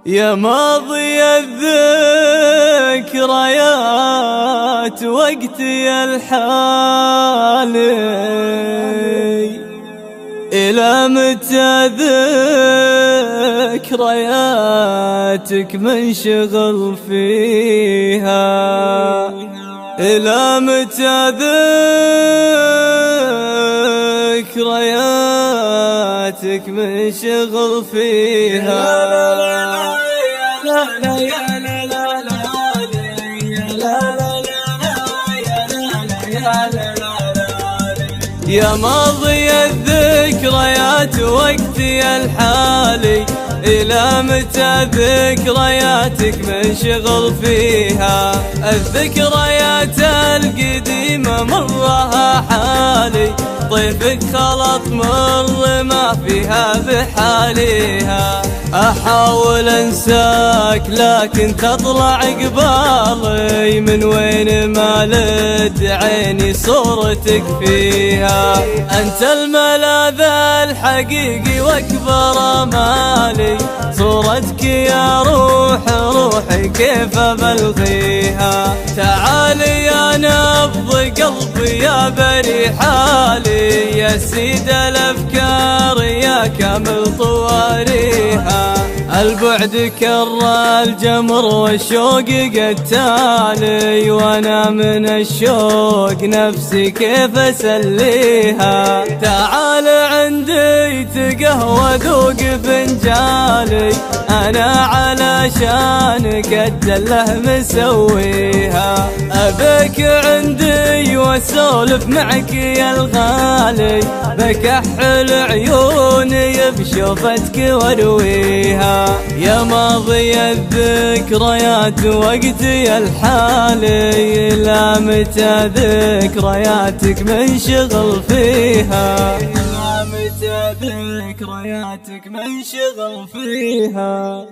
يا ماضي الذكريات وقتي الحالي، إلى متى ذكرياتك منشغل فيها؟ إلى متى ذكرياتك منشغل فيها؟ يا ماضي الذكريات وقتي الحالي، إلى متى ذكرياتك منشغل فيها؟ الذكريات القديمة مرها حالي، طيفك خلط مر ما فيها بحاليها. أحاول أنساك لكن تطلع قبالي، من وين ما لد عيني صورتك فيها. أنت الملاذ الحقيقي وأكبر أمالي، صورتك يا روحي كيف أبلغيها؟ تعالي يا نبض قلبي يا بري حالي، يا سيد الأفكار يا كامل طواريها. البعد كر الجمر والشوق قتالي، وانا من الشوق نفسي كيف اسليها. تعال عندي تقهوى ذوق فنجالي، انا علشانك الدله مسويها. ابيك عندي واسولف معك يا الغالي، بكحل عيوني بشوفتك وارويها. يا ماضي الذكريات وقتي الحالي، إلى متى ذكرياتك منشغل فيها؟ إلى متى ذكرياتك منشغل فيها؟